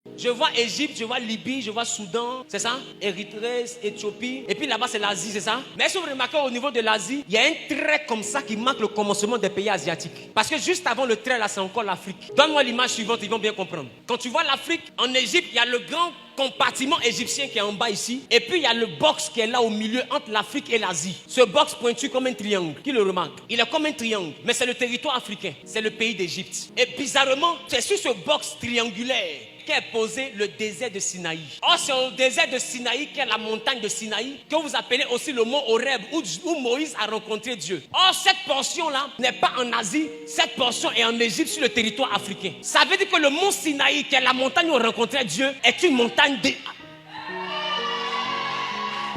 Je vois Égypte, je vois Libye, je vois Soudan, c'est ça? Érythrée, Éthiopie. Et puis là-bas, c'est l'Asie, c'est ça? Mais si vous remarquez au niveau de l'Asie, il y a un trait comme ça qui marque le commencement des pays asiatiques. Parce que juste avant le trait là, c'est encore l'Afrique. Donne-moi l'image suivante, ils vont bien comprendre. Quand tu vois l'Afrique, en Égypte, il y a le grand compartiment égyptien qui est en bas ici. Et puis il y a le box qui est là au milieu entre l'Afrique et l'Asie. Ce box pointu comme un triangle. Qui le remarque? Il est comme un triangle. Mais c'est le territoire africain. C'est le pays d'Égypte. Et bizarrement, c'est sur ce box triangulaire qu'est posé le désert de Sinaï. Or, c'est au désert de Sinaï qu'est la montagne de Sinaï, que vous appelez aussi le mont Horeb, où Moïse a rencontré Dieu. Or, cette portion-là n'est pas en Asie, cette portion est en Égypte, sur le territoire africain. Ça veut dire que le mont Sinaï, qui est la montagne où on rencontrait Dieu, est une montagne de...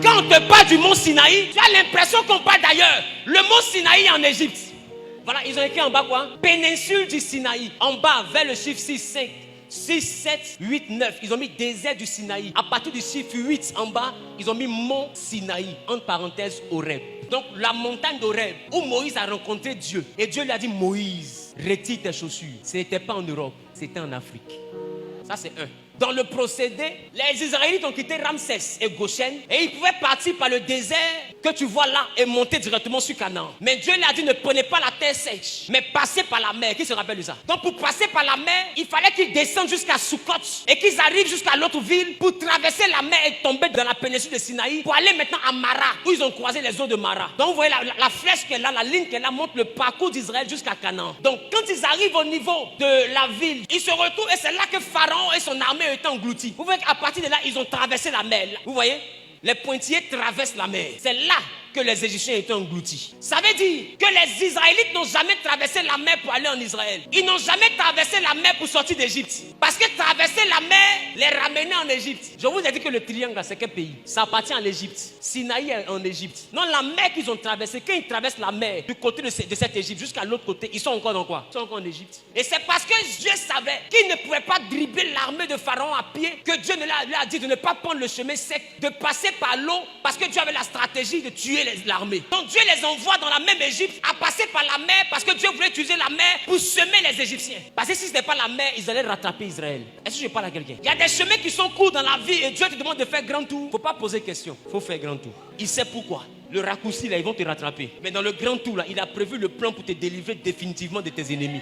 Quand on te parle du mont Sinaï, tu as l'impression qu'on parle d'ailleurs. Le mont Sinaï est en Égypte. Voilà, ils ont écrit en bas quoi? Péninsule du Sinaï. En bas, vers le chiffre 6, 5. 6, 7, 8, 9. Ils ont mis désert du Sinaï. À partir du chiffre 8 en bas, ils ont mis mont Sinaï. Entre parenthèses, Horeb. Donc la montagne d'Horeb, où Moïse a rencontré Dieu. Et Dieu lui a dit, Moïse, retire tes chaussures. Ce n'était pas en Europe, c'était en Afrique. Ça c'est un. Dans le procédé, les Israélites ont quitté Ramsès et Goshen et ils pouvaient partir par le désert que tu vois là et monter directement sur Canaan. Mais Dieu leur a dit ne prenez pas la terre sèche, mais passez par la mer. Qui se rappelle de ça? Donc pour passer par la mer, il fallait qu'ils descendent jusqu'à Sukkot et qu'ils arrivent jusqu'à l'autre ville pour traverser la mer et tomber dans la péninsule de Sinaï pour aller maintenant à Mara où ils ont croisé les eaux de Mara. Donc vous voyez la flèche qui est là, la ligne qui est là montre le parcours d'Israël jusqu'à Canaan. Donc quand ils arrivent au niveau de la ville, ils se retrouvent et c'est là que Pharaon et son armée étaient engloutis. Vous voyez qu'à partir de là, ils ont traversé la mer. Vous voyez? Les pointillés traversent la mer. C'est là que les Égyptiens étaient engloutis. Ça veut dire que les Israélites n'ont jamais traversé la mer pour aller en Israël. Ils n'ont jamais traversé la mer pour sortir d'Égypte. Parce que traverser la mer les ramenait en Égypte. Je vous ai dit que le triangle, c'est quel pays? Ça appartient à l'Égypte. Sinaï est en Égypte. Non, la mer qu'ils ont traversée, quand ils traversent la mer du côté de cette Égypte jusqu'à l'autre côté, ils sont encore dans quoi? Ils sont encore en Égypte. Et c'est parce que Dieu savait qu'il ne pouvait pas dribbler l'armée de Pharaon à pied que Dieu lui a dit de ne pas prendre le chemin sec, de passer par l'eau, parce que Dieu avait la stratégie de tuer l'armée. Donc Dieu les envoie dans la même Égypte à passer par la mer parce que Dieu voulait utiliser la mer pour semer les Égyptiens. Parce que si ce n'était pas la mer, ils allaient rattraper Israël. Est-ce que je parle à quelqu'un? Il y a des chemins qui sont courts dans la vie et Dieu te demande de faire grand tour. Il ne faut pas poser question, il faut faire grand tour. Il sait pourquoi. Le raccourci là, ils vont te rattraper. Mais dans le grand tour là, il a prévu le plan pour te délivrer définitivement de tes ennemis.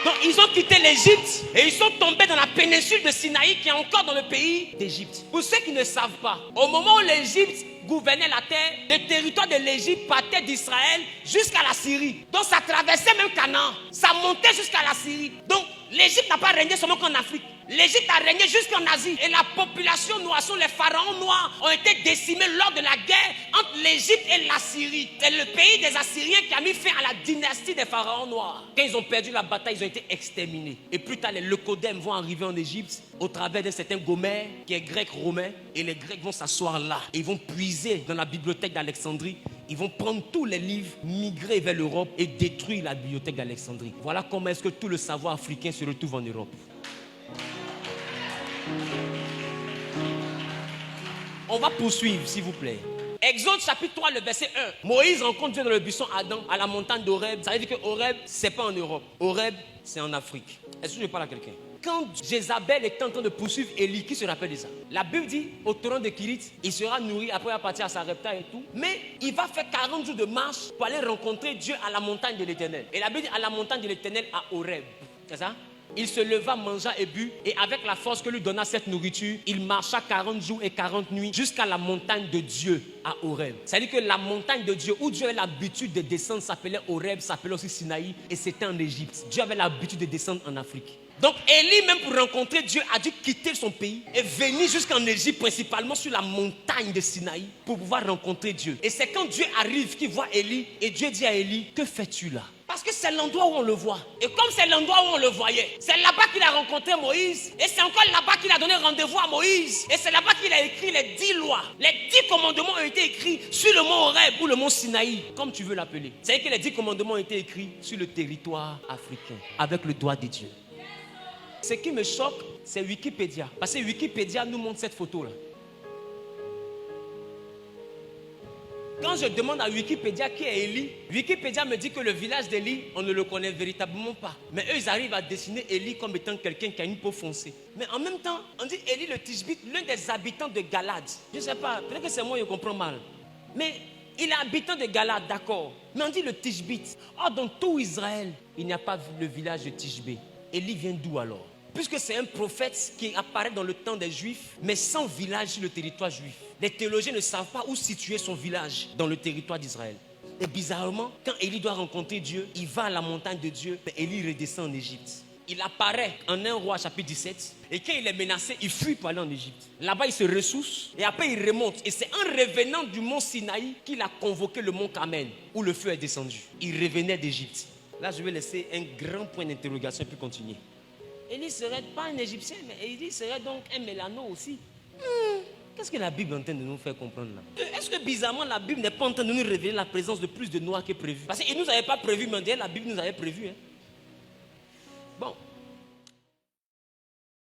Donc ils ont quitté l'Égypte et ils sont tombés dans la péninsule de Sinaï qui est encore dans le pays d'Égypte. Pour ceux qui ne savent pas, au moment où l'Égypte gouvernait la terre, le territoire de l'Égypte partait d'Israël jusqu'à la Syrie. Donc ça traversait même Canaan, ça montait jusqu'à la Syrie. Donc l'Égypte n'a pas régné seulement qu'en Afrique. L'Égypte a régné jusqu'en Asie. Et la population noire, les pharaons noirs, ont été décimés lors de la guerre entre l'Égypte et la Syrie. C'est le pays des Assyriens qui a mis fin à la dynastie des pharaons noirs. Quand ils ont perdu la bataille, ils ont été exterminés. Et plus tard, les Leucodèmes vont arriver en Égypte au travers d'un certain Gomère, qui est grec-romain. Et les Grecs vont s'asseoir là. Et ils vont puiser dans la bibliothèque d'Alexandrie. Ils vont prendre tous les livres, migrer vers l'Europe et détruire la bibliothèque d'Alexandrie. Voilà comment est-ce que tout le savoir africain se retrouve en Europe. On va poursuivre, s'il vous plaît. Exode chapitre 3, le verset 1. Moïse rencontre Dieu dans le buisson Adam, à la montagne d'Horeb. Ça veut dire que Horeb, c'est pas en Europe. Horeb, c'est en Afrique. Est-ce que je parle à quelqu'un? Quand Jézabel est en train de poursuivre Élie, qui se rappelle de ça? La Bible dit, au torrent de Kirit, il sera nourri, après il va partir à Sarepta et tout. Mais il va faire 40 jours de marche pour aller rencontrer Dieu à la montagne de l'Éternel. Et la Bible dit, à la montagne de l'Éternel, à Horeb. C'est ça? Il se leva, mangea et but, et avec la force que lui donna cette nourriture, il marcha 40 jours et 40 nuits jusqu'à la montagne de Dieu à Horeb. C'est-à-dire que la montagne de Dieu, où Dieu avait l'habitude de descendre, s'appelait Horeb, s'appelait aussi Sinaï, et c'était en Égypte. Dieu avait l'habitude de descendre en Afrique. Donc Élie, même pour rencontrer Dieu, a dû quitter son pays et venir jusqu'en Égypte, principalement sur la montagne de Sinaï, pour pouvoir rencontrer Dieu. Et c'est quand Dieu arrive qu'il voit Élie, et Dieu dit à Élie, que fais-tu là? Parce que c'est l'endroit où on le voit. Et comme c'est l'endroit où on le voyait, c'est là-bas qu'il a rencontré Moïse. Et c'est encore là-bas qu'il a donné rendez-vous à Moïse. Et c'est là-bas qu'il a écrit les 10 lois. Les 10 commandements ont été écrits sur le mont Horeb ou le mont Sinaï, comme tu veux l'appeler. C'est-à-dire que les 10 commandements ont été écrits sur le territoire africain, avec le doigt de Dieu. Ce qui me choque, c'est Wikipédia. Parce que Wikipédia nous montre cette photo-là. Quand je demande à Wikipédia qui est Élie, Wikipédia me dit que le village d'Élie, on ne le connaît véritablement pas. Mais eux, ils arrivent à dessiner Élie comme étant quelqu'un qui a une peau foncée. Mais en même temps, on dit Élie le Tishbite, l'un des habitants de Galade. Je ne sais pas, peut-être que c'est moi qui comprends mal. Mais il est habitant de Galade, d'accord. Mais on dit le Tishbite. Or, dans tout Israël, il n'y a pas le village de Tishbé. Élie vient d'où alors? Puisque c'est un prophète qui apparaît dans le temps des Juifs, mais sans village sur le territoire juif. Les théologiens ne savent pas où situer son village dans le territoire d'Israël. Et bizarrement, quand Élie doit rencontrer Dieu, il va à la montagne de Dieu, mais Élie redescend en Égypte. Il apparaît en 1 roi chapitre 17, et quand il est menacé, il fuit pour aller en Égypte. Là-bas, il se ressource, et après il remonte. Et c'est en revenant du mont Sinaï qu'il a convoqué le mont Carmel, où le feu est descendu. Il revenait d'Égypte. Là, je vais laisser un grand point d'interrogation et puis continuer. Élie ne serait pas un Égyptien, mais Élie serait donc un mélano aussi. Qu'est-ce que la Bible est en train de nous faire comprendre là? Est-ce que bizarrement la Bible n'est pas en train de nous révéler la présence de plus de noirs que prévu? Parce qu'il ne nous avait pas prévu, mais la Bible nous avait prévu. Bon,